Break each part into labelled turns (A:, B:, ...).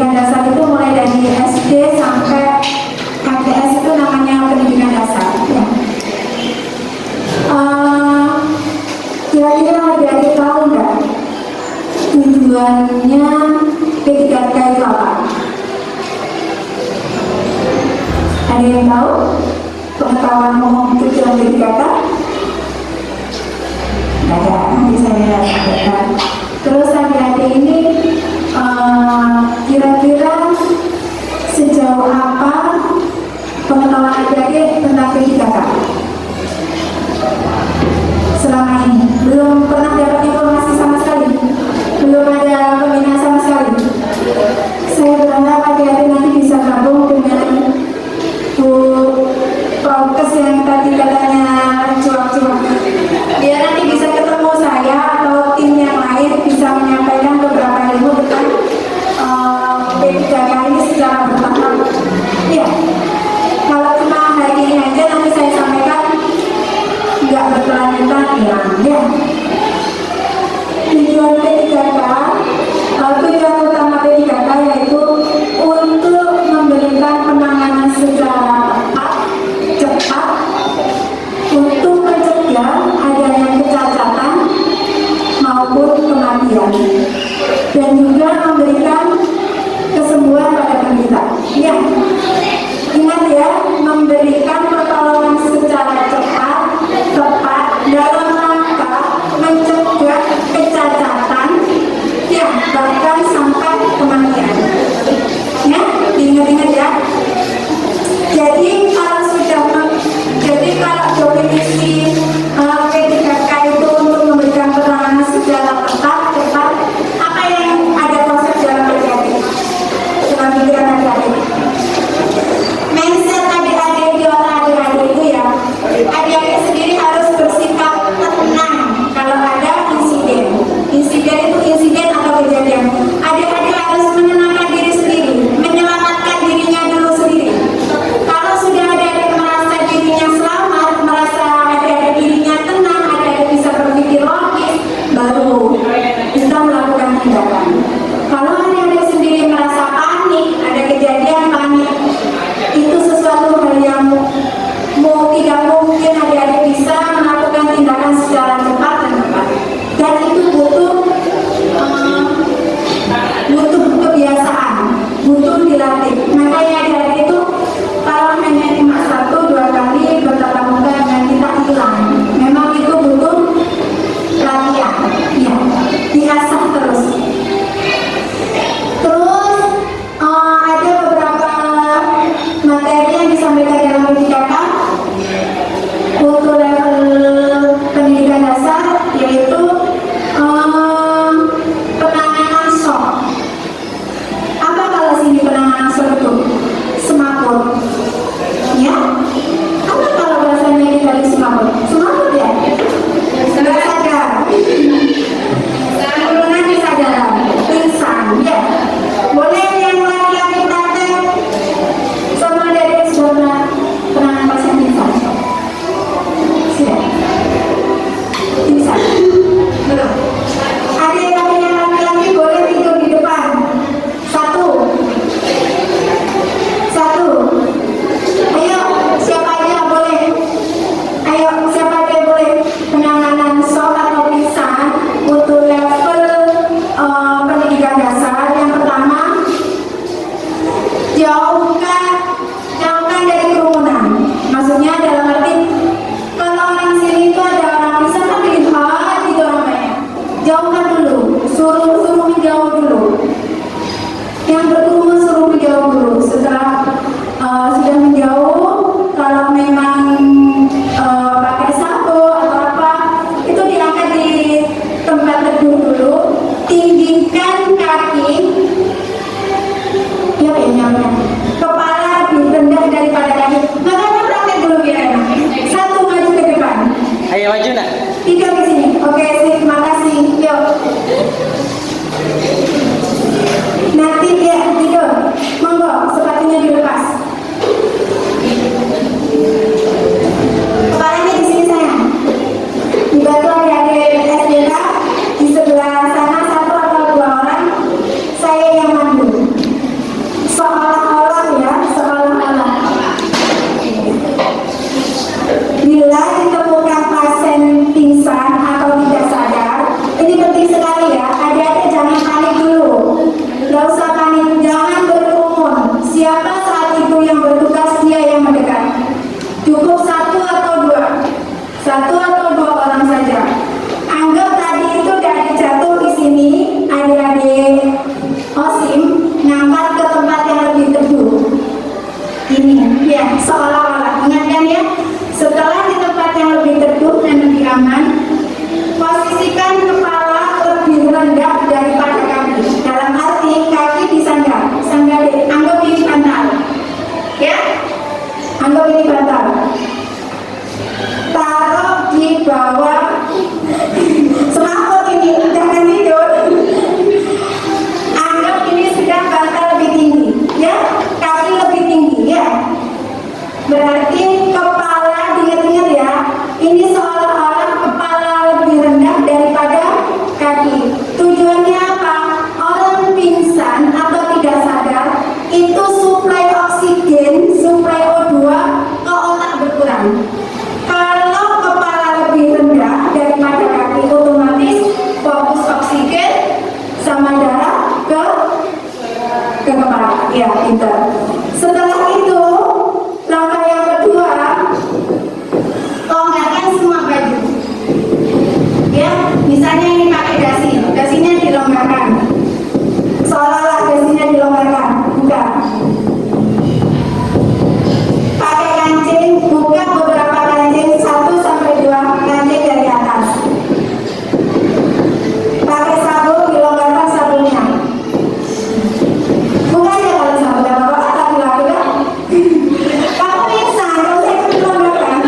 A: pendidikan dasar itu mulai dari SD sampai KTS itu namanya pendidikan dasar. Ya. Kira-kira adik-adik tahu nggak tujuannya P3K itu apa? Ada yang tahu? Pengetahuan umum tujuan P3K? Nggak ada, nanti saya sampaikan. Terus adik-adik ini kira-kira sejauh apa pengetahuan adik-adik tentang P3K? Selama ini belum pernah dapat informasi sama sekali, belum ada pembinaan sama sekali. Saya berharap adik-adik nanti bisa gabung dengan Bu Prokes yang tadi katanya cuak-cuak, biar nanti bisa ketemu saya atau tim yang lain bisa menyampaikan beberapa ilmu tentang P3K ini secara bertahap. Ya, kalau cuma hari ini aja nanti saya sampaikan nggak berkelanjutan hilang. Ya, tujuan P3K, tujuan utama P3K yaitu untuk memberikan penanganan secara cepat untuk mencegah adanya kecacatan maupun kematian dan juga memberikan kesembuhan pada penderita. Ya, ingat ya, memberikan pertolongan secara cepat, tepat dalam rangka mencegah kecacatan, ya bahkan sampai kematian. Ya, diingat-ingat ya. Jadi kalau definisi P3K itu untuk memberikan penanganan secara tepat, cepat, apa yang ada konsep dalam adik-adik? Dalam pikiran adik-adik. Mindset adik-adik di otak adik-adik itu ya, adik-adik sendiri harus bersikap tenang kalau ada insiden. Insiden itu insiden atau kejadian. Adik-adik harus menenangkan diri sendiri, menyelamatkan dirinya dulu sendiri. Kalau sudah adik-adik merasa dirinya selamat, merasa adik-adik dirinya tenang, adik-adik bisa berpikir logis, baru kita melakukan tindakan. Kalau adik-adik sendiri merasa panik, ada kejadian panik, itu sesuatu hal yang tidak mungkin adik-adik bisa melakukan tindakan secara cepat dan tepat. Dan itu butuh kebiasaan, butuh dilatih. Makanya adik-adik itu kalau hanya cuma 1-2 kali bertatap muka dengan kita hilang. Memang itu butuh latihan, ya, diasah terus. Terus ada beberapa materi yang disampaikan dalam P3K untuk level pendidikan dasar, yaitu penanganan shock. Apa kalau sini penanganan shock itu? Semaput, ya? Apa kalau bahasanya di balik semaput? Semaput ya? Nggak sadar, turunan kesadaran, pingsan, ya? Boleh yang laki-laki praktek sama dari sebuah penanganan pasien pingsan? Sudah? Pingsan? Belum? Ada yang laki-laki boleh tidur di depan? Satu. Ayo, siapa aja boleh? Ayo, siapa aja boleh? Penanganan shock atau pingsan untuk level pendidikan dasar. Yang pertama, jauhkan dari kerumunan. Maksudnya dalam arti kalau orang sini itu ada orang pingsan kan bikin gitu namanya. Jauhkan dulu, suruh menjauh dulu. Yang berkerumun suruh menjauh dulu. Setelah sudah menjauh, kalau memang pakai sapu atau apa, itu diangkat di tempat teduh dulu, tinggikan kaki, ya nyampe, kepala lebih rendah daripada kaki. Makanya praktek dulu biar enak. 1 maju ke depan.
B: Ayo maju nak.
A: 3 ke sini. Oke, sip, makasih. Yuk. Nanti ya ya pinter. Setelah itu langkah yang kedua, longgarkan semua baju. Ya, misalnya ini pakai dasinya dilonggarkan. Seolah-olah dasinya dilonggarkan, buka. Pakai kancing, buka beberapa kancing, 1 sampai 2 kancing dari atas. Pakai sabun, dilonggarkan sabunnya. Bukan ya kalau sabun, gak apa-apa, atau dilakukan. Kamu bisa, kalau saya ikut dilonggarkan.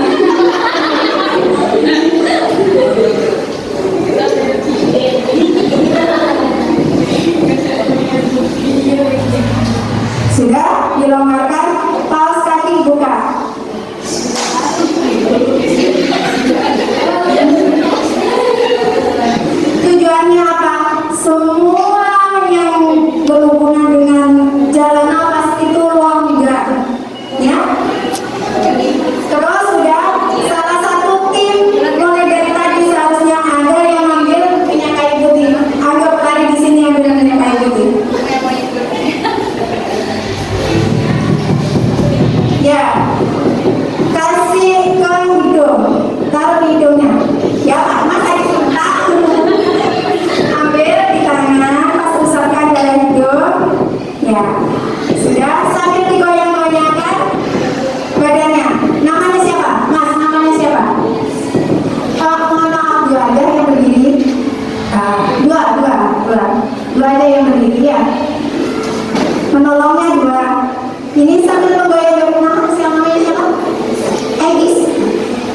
A: Sudah dilonggarkan, paus kaki buka. Tujuannya apa? Semua yang berhubungan dengan jalan nafas itu longgar, ya. Terus sudah salah satu tim mulai dari tadi seharusnya ada yang ambil minyak kayu putih. Anggap tadi di sini ambil minyak kayu putih. Ya, kasih ke hidung, taruh di hidungnya. Ya, Pak, Mas tadi sebentar. Ambil di tangan, pas usapkan dalam hidung. Ya, sudah sambil digoyang-goyangkan badannya. Namanya siapa? Mas, namanya siapa? Mohon maaf, 2 aja yang berdiri. Dua aja yang berdiri ya. Menolongnya 2. Ini sambil menggoyang-goyangkan namanya siapa? Egis.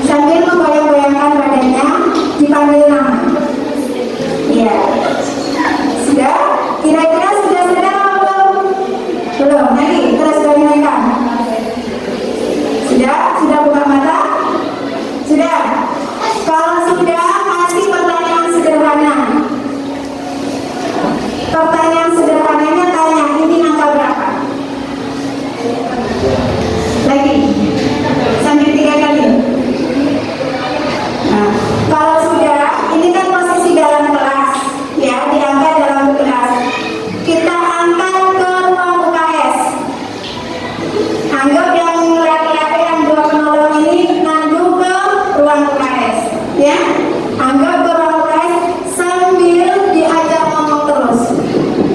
A: Sambil menggoyang-goyangkan badannya, dipanggil nama. Iya. Sudah? Kira-kira sudah atau belum? Belum. Lagi terus goyang-goyangkan. Sudah buka mata? Sudah. Kalau sudah, kasih pertanyaan sederhana. Pertanyaan sederhananya tanya, ini angka berapa? Lagi sambil 3 kali. Nah, kalau sudah, ini kan posisi dalam kelas, ya, diangkat dalam kelas. Kita angkat ke ruang UKS. Anggap yang laki-laki yang 2 penolong ini nandu ke ruang UKS, ya. Anggap ke ruang UKS sambil diajak ngomong terus.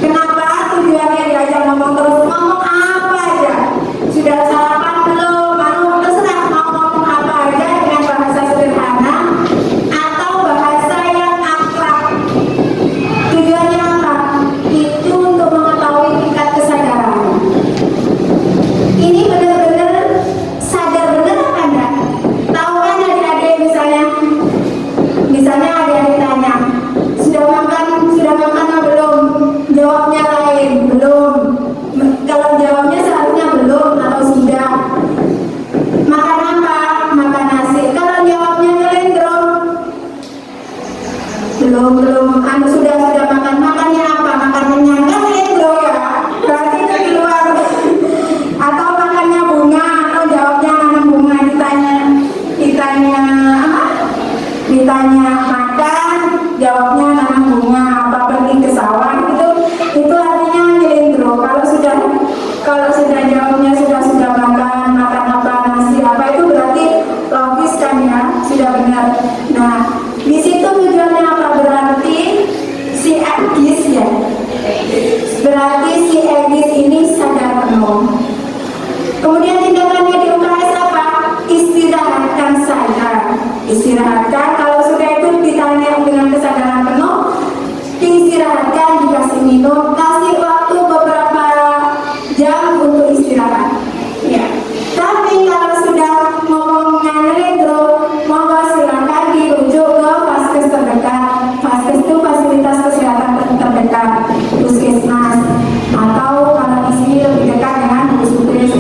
A: Kenapa tujuannya diajak ngomong terus? Ngomong apa aja? Sudah sarapan belum? Terserah mau ngomong apa aja dengan bahasa sederhana atau bahasa yang akrab. Tujuannya apa? Itu untuk mengetahui tingkat kesadaran. Ini benar-benar sadar benar apa enggak? Tahu kan adik-adik misalnya adik-adik tanya, sudah makan atau belum? Jawabnya lain, belum. Kalau jawabnya seharusnya belum atau sudah. Makan apa? Makan nasi. Kalau jawabnya nyelendro, belum. Sudah makan. Makannya apa? Makan kenyang. Kan nyelendro ya. Berarti itu di luar. Atau makannya bunga, atau jawabnya nanam bunga. Ditanya apa? Ditanya makan, jawabnya nanam bunga. Apa pergi ke sawah? Itu artinya nyelendro. Kalau sudah jawabnya sudah makan apa, nasi apa, itu berarti logis kan ya, sudah benar. Nah, di situ tujuannya apa? Berarti si Egis ya. Berarti si Egis ini sadar penuh. Kemudian tindakannya di UKS apa? Istirahatkan saja. Istirahatkan. Kalau sudah itu ditanya dengan kesadaran penuh, diistirahatkan, dikasih minum, kasih waktu beberapa jam untuk istirahat. Ya. Tapi kalau sudah ngomongnya nyelendro, monggo silakan dirujuk ke vaskes terdekat. Vaskes itu fasilitas kesehatan terdekat, puskesmas, atau kalau di sini lebih dekat dengan gugus tugas.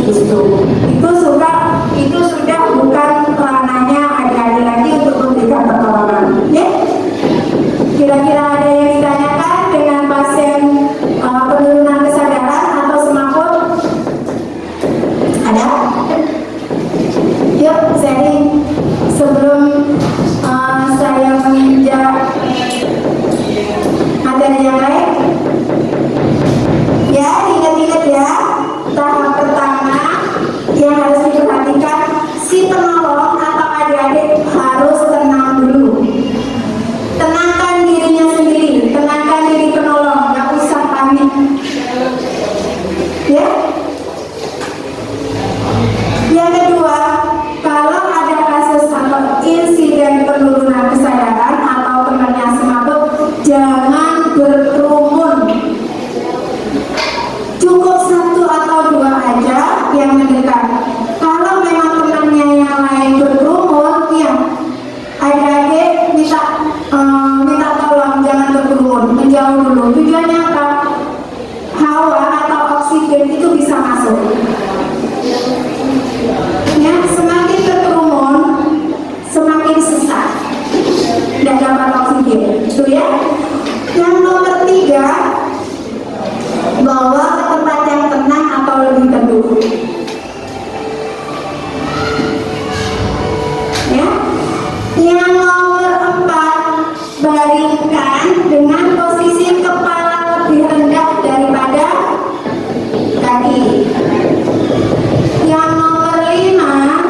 A: Ya. Yang kedua, kalau ada kasus atau insiden penurunan kesadaran atau temannya semabuk, jangan berkerumun. Cukup 1 atau 2 aja yang mendekat. Kalau memang temannya yang lain berkerumun, ya adik-adik minta tolong jangan berkerumun, menjauh dulu. Tujuannya apa? Hawa atau oksigen itu bisa masuk. Ya, semakin berkerumun, semakin sesak, tidak dapat oksigen. Itu ya. Yang nomor 3, bawa ke tempat yang tenang atau lebih teduh. Ya. Yang nomor 4, baringkan dengan posisi kepala lebih rendah daripada kaki. Yang nomor 5,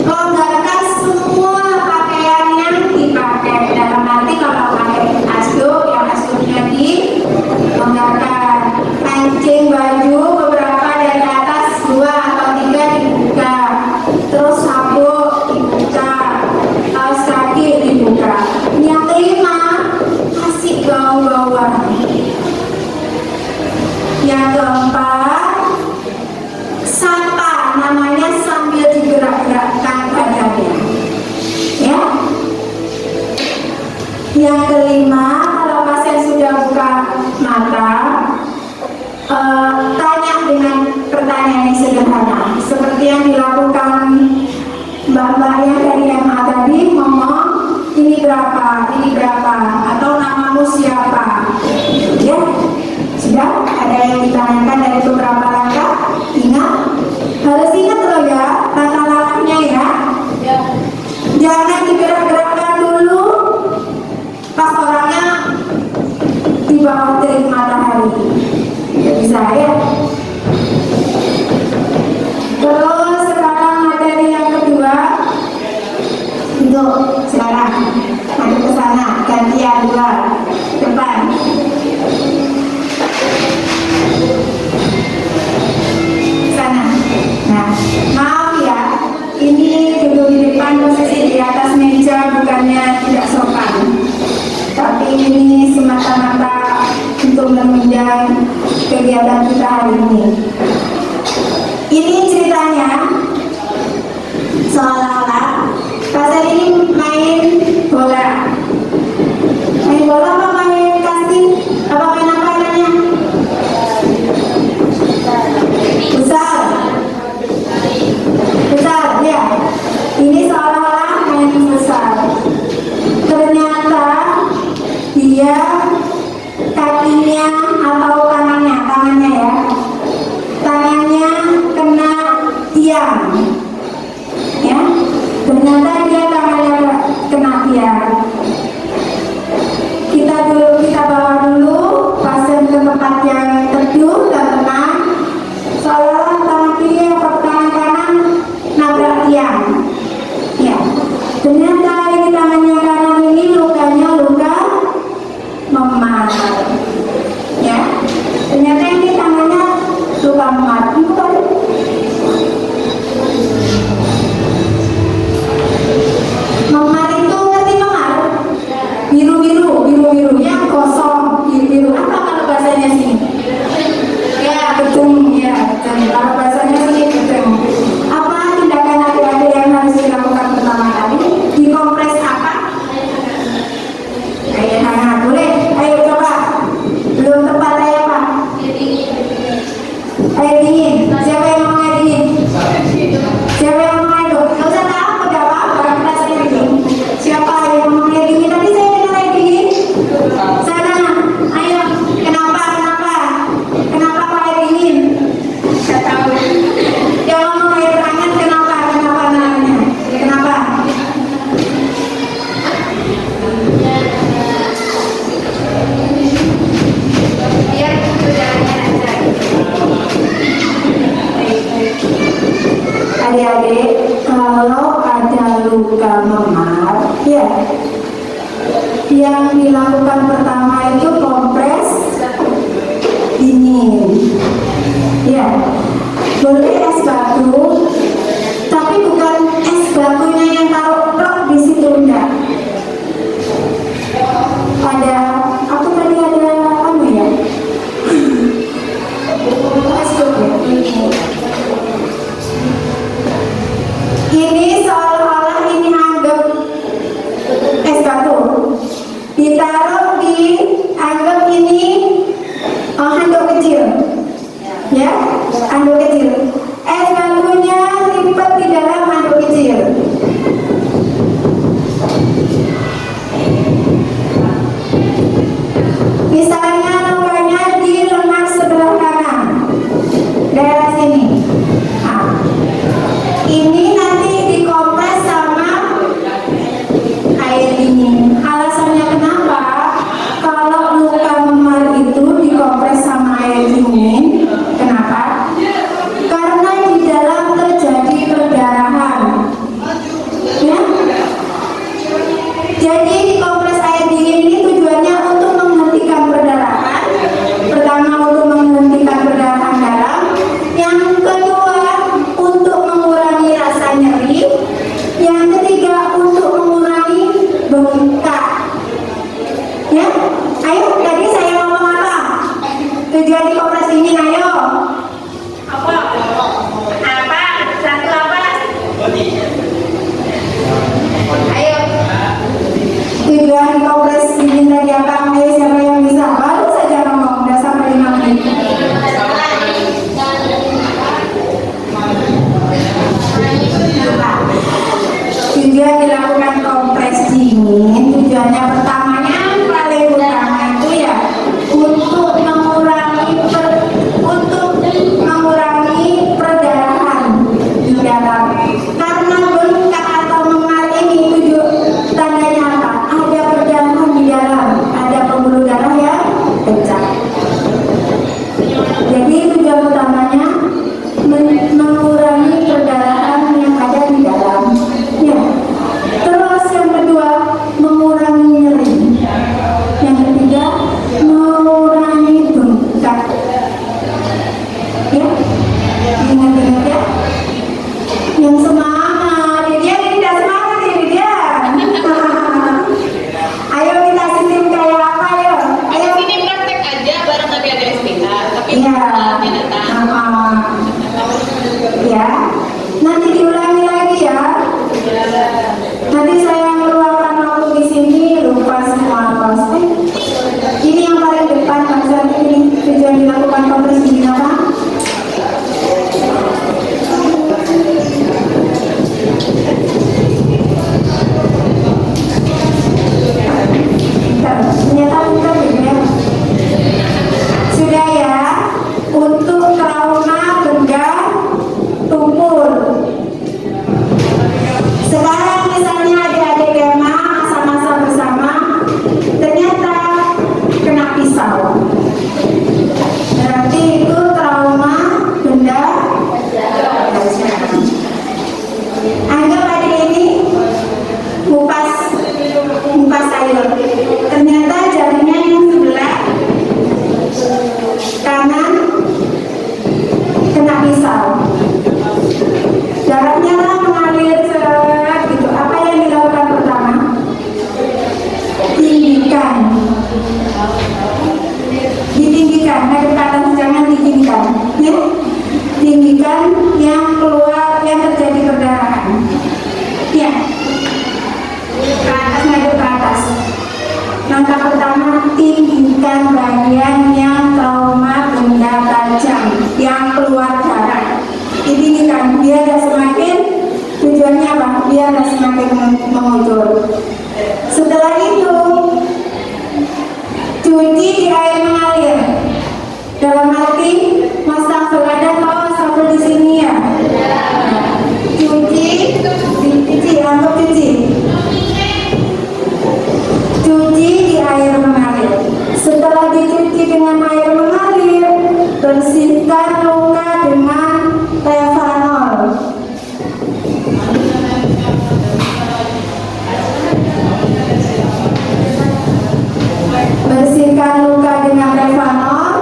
A: longgarkan semua pakaian yang dipakai. Dalam arti kalau pakai asduk, yang asduknya dilonggarkan. Kancing baju beberapa dari atas 2 atau 3 dibuka. Terus sabuk dibuka, kaos kaki dibuka. Yang kelima, kasih gaung-gaungan. Yang keempat, sapa namanya sambil digerak-gerakkan badannya. Ya. Yang kelima, kalau pasien sudah buka mata, tanya dengan pertanyaan yang sederhana, seperti yang dilakukan mbak-mbak yang dari MA tadi, ngomong ini berapa, atau namamu siapa. Ya, sudah ada yang ditanyakan dari beberapa langkah. Ingat, harus ingat loh ya langkah-langkahnya ya. Jangan digerak-gerakkan dulu pas orangnya di bawah terik matahari. Ya bisa ya. Terus sekarang materi yang kedua, itu sekarang maju ke sana, gantian 2 depan. Sana. Nah, maaf ya, ini duduk di depan posisi di atas meja bukannya tidak sopan, tapi ini semata-mata untuk menunjang kegiatan kita hari ini. Ini ceritanya seolah-olah pasien ini main bola. Main bola apa main casting? Apa main apa namanya? Futsal. Futsal, ya. Ini seolah-olah main futsal. Ternyata dia kakinya atau tangannya ya, tangannya kena tiang, ya. Ternyata dia tangannya kena tiang. Kita bawa dulu pasien ke tempat yang teduh dan tenang, seolah-olah tangan kiri atau tangan kanan nabrak tiang. Ya, ternyata ini tangannya kanan ini lukanya luka memar. Ya, ternyata ini tangannya luka memar. Memar itu ngerti memar? Biru-biru yang kosong, biru-biru. Apa kalau bahasanya sini? Ya, gedung, ya. Kalau bahasanya sini gedung. Apa tindakan adik-adik yang harus dilakukan pertama kali? Dikompres apa? Air hangat, boleh? Ayo coba. Belum tepat air apa? Air dingin. Siapa yang mau air dingin? Siapa yang mau air dingin? Nggak usah tahu, nggak apa-apa. Kita sendiri dulu. Siapa yang mau air dingin? Tadi saya dengar air dingin. Sana, ayo. Kenapa kok air dingin? Nggak tahu. Yang mau air hangat kenapa namanya? Kenapa? Biar berjalannya lancar. Adik-adik, kalau ada luka memar, ya, yang dilakukan pertama itu kompres dingin. Ya, boleh es batu, tapi bukan es batunya yang taruh plak di situ, enggak. Ada, aku tadi ada apa ya? Es batu ya. Ini seolah-olah ini anggap es batu, ditaruh di anggap ini handuk kecil, ya, handuk kecil. Es batunya lipat di dalam handuk kecil. Misalnya lukanya di lengan sebelah kanan, daerah sini. Nah, ini nanti dikompres sama air dingin. Alasannya kenapa? Kalau luka memar itu dikompres sama air dingin, kenapa? Karena di dalam terjadi perdarahan, ya. Jadi dikompres air dingin ini tujuannya untuk menghentikan perdarahan. Pertama, untuk menghentikan perdarahan dalam. Yang kedua, untuk mengurangi rasa nyeri. Yang ketiga, untuk mengurangi bengkak. Ya, ayo tadi saya ngomong apa? Tujuan dikompres dingin, ayo. Apa? Apa? Satu apa? Ayo. Tujuan dikompres dingin tadi apa? Ayo, siapa yang bisa? Baru saja ngomong, udah sampai 5 menit. Tujuan dilakukan kompres dingin, tujuannya pertamanya paling utama itu ya untuk mengurangi perdarahan di dalam. Karena bengkak atau memar ini tandanya apa? Ada perdarahan di dalam, ada pembuluh darah yang pecah. Jadi tujuan utamanya mengurangi perdarahan yang ada di dalam. Ya. Terus yang kedua, mengurangi nyeri. Yang ketiga, mengurangi bengkak. Ya, ingat-ingat ya. Yang semangat, dia tidak semangat ini dia. Ayo kita sistem kayak apa ya? Ayo
B: Sini praktek aja bareng nanti ada SPK, tapi
A: iya.
B: datang.
A: Ya, nanti diulangi lagi ya. Nanti saya meluangkan waktu di sini lupa semua bos. Ini yang paling depan bangsa ini tujuan dilakukan kompres dingin apa? Ternyata bukan ya. Sudah ya, untuk trauma benda tumpul. Sekarang misalnya adik-adik kemah masa-masa bersama, ternyata kena pisau. Berarti itu trauma benda tajam. Anggap adik ini kupas sayur. Ternyata jarinya yang sebelah kanan kena pisau. Darahnya mengalir gitu. Apa yang dilakukan pertama? Tinggikan. Ditinggikan, dari ke atas, jangan ditinggikan. Ya? Tinggikan yang keluar, yang terjadi perdarahan. Ya. Ke atas, ngadep ke atas. Langkah pertama, tinggikan bagian yang trauma benda tajam, yang keluar darah. Ditinggikan, biar semakin, tujuannya apa? Biar semakin mengucur. Setelah itu, cuci di air mengalir. Dalam arti, wastafel, ada kau wastafel di sini ya? Cuci, anggap cuci. Cuci di air mengalir. Setelah dicuci dengan air mengalir, bersihkan luka dengan Tevanol. Bersihkan luka dengan Tevanol.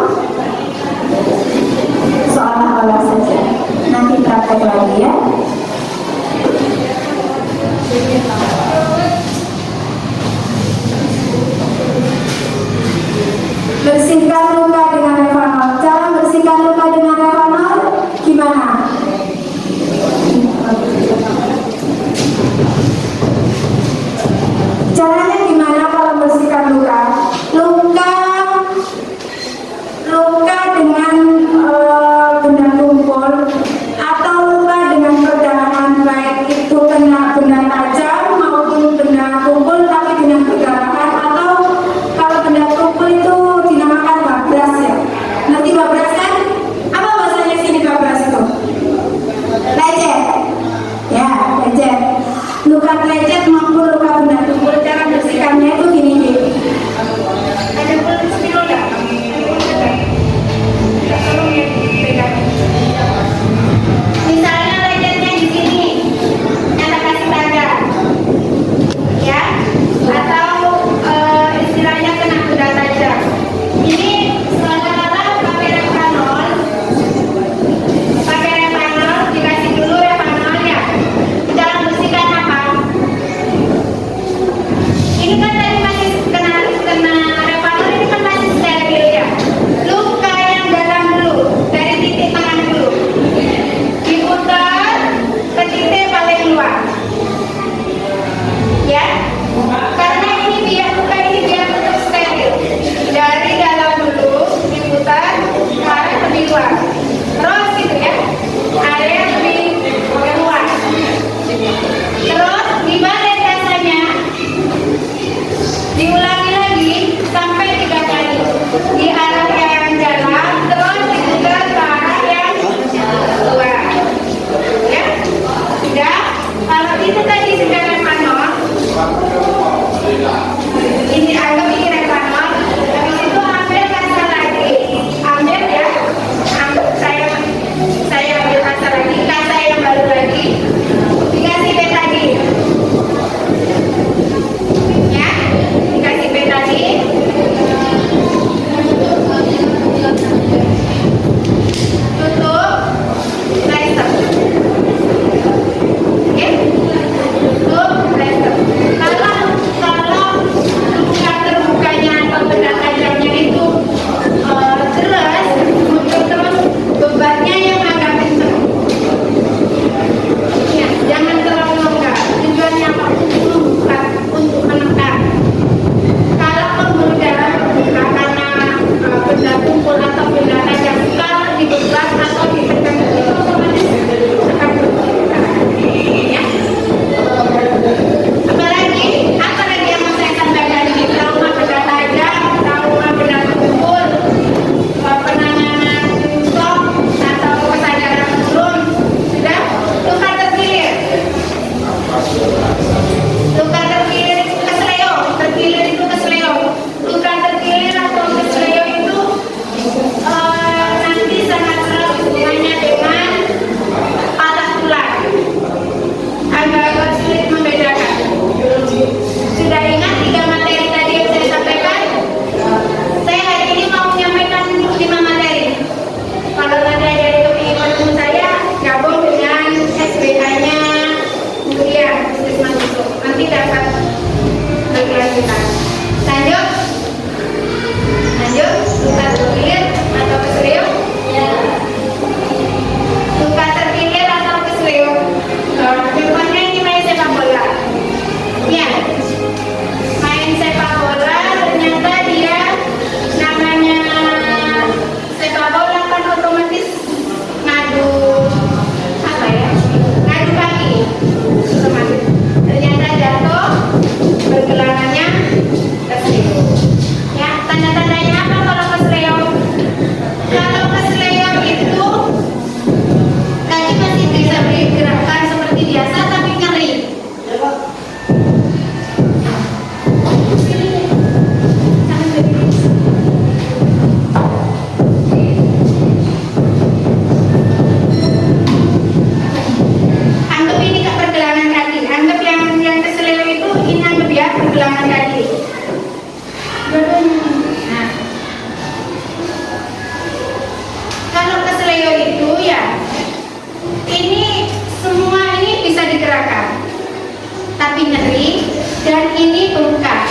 A: ini bengkak.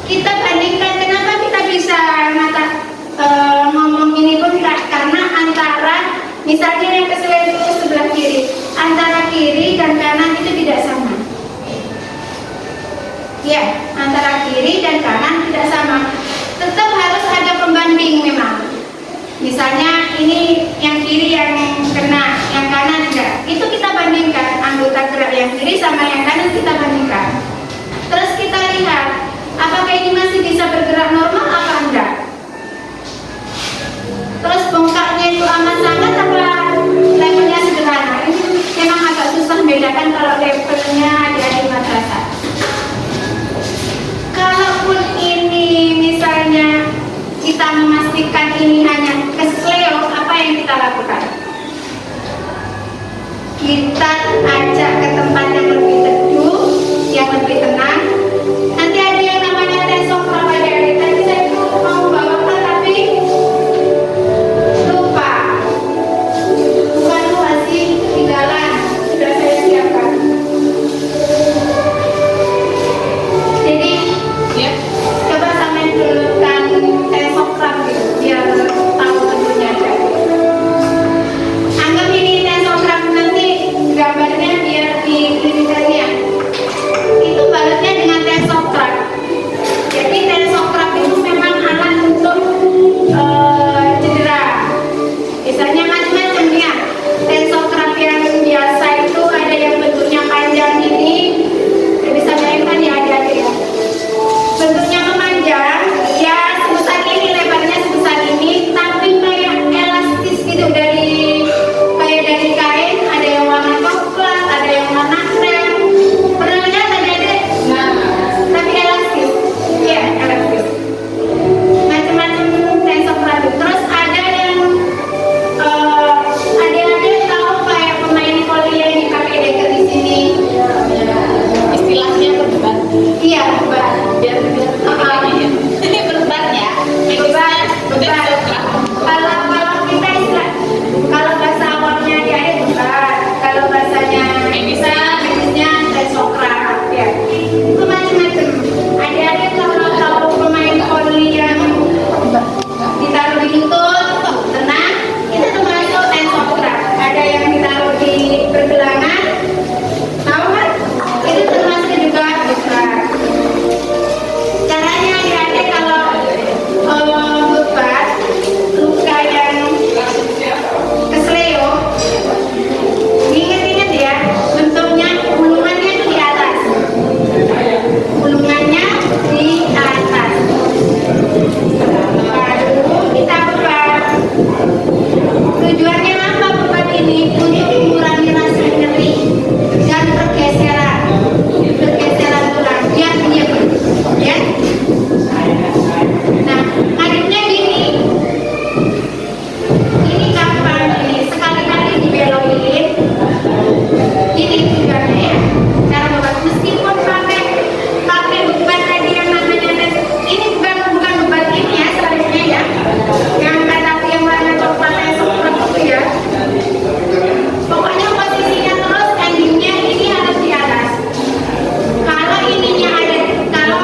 A: Kita bandingkan kenapa kita bisa ngomong ini bengkak, karena antara misalnya yang keselio itu sebelah kiri, antara kiri dan kanan itu tidak sama. Ya, antara kiri dan kanan tidak sama. Tetap harus ada pembanding memang. Misalnya ini yang kiri yang kena, yang kanan enggak. Itu kita bandingkan, anggota gerak yang kiri sama yang kanan kita bandingkan. Terus kita lihat apakah ini masih bisa bergerak normal apa enggak. Terus bengkaknya itu amat sangat apa levelnya sederhana. Ini memang agak susah membedakan kalau levelnya adik-adik madrasah. Kalaupun ini misalnya kita memastikan ini hanya kesleo, apa yang kita lakukan? Kita ajak ke tempat yang lebih teduh, yang lebih tenang. Nanti ada yang namanya tesokra pada hari tadi saya itu mau bawakan tapi lupa. Bukan lupa sih, ketinggalan. Sudah saya siapkan. Jadi
B: Ya.
A: coba sampai dulukan tesokram gitu, biar tahu tentunya ada. Anggap ini tesokram, nanti gambarnya biar di kliniknya. Itu balasnya dengan tesokram. Jadi tesokram itu memang alat untuk cedera. Misalnya macam-macam ya. Tesokram yang biasa itu ada yang bentuknya panjang ini. Bisa bayangkan ya adik-adik ya. Bentuknya memanjang, ya sebesar ini, lebarnya sebesar ini, tapi kayak elastis gitu, dari kain, ada yang warna coklat, ada yang warna krem. Pernah lihat adik-adik?
B: Nah,
A: Tapi elastis, ya elastis. Macam-macam tesokram. Terus ada yang adik-adik tahu kayak pemain voli yang dipakai deker di sini.
B: istilahnya berdebat.
A: Iya, beban.
B: Biar lagi ya. Ini berdebat ya.
A: Beban. Kalau kita istilah, kalau bahasa awalnya dia ada beban, kalau bahasanya medisnya tesokram, ya. Itu macam-macam. Ada kalau tahu pemain voli yang ditaruh di lutut, tenang, itu termasuk tesokram. Ada yang ditaruh di pergelangan, tahu kan? Itu termasuk juga beban. Caranya adik-adik kalau beban, luka yang kesleo, ingat-ingat ya, bentuknya ulungannya itu di atas. Ulungannya di atas. Baru kita beban. Tujuannya apa beban ini? Untuk mengurangi rasa nyeri dan pergeseran tulang, biar dia ya. Nah, adiknya gini, ini gampang ini, sekali-kali dibelokin, ini tujuannya ya, cara beban. Meskipun pakai beban tadi yang namanya ini bukan beban ini ya, selanjutnya ya, yang tapi yang warna coklat seperti itu ya. Pokoknya posisinya terus endingnya ini harus di atas. Kalau ininya ada, kalau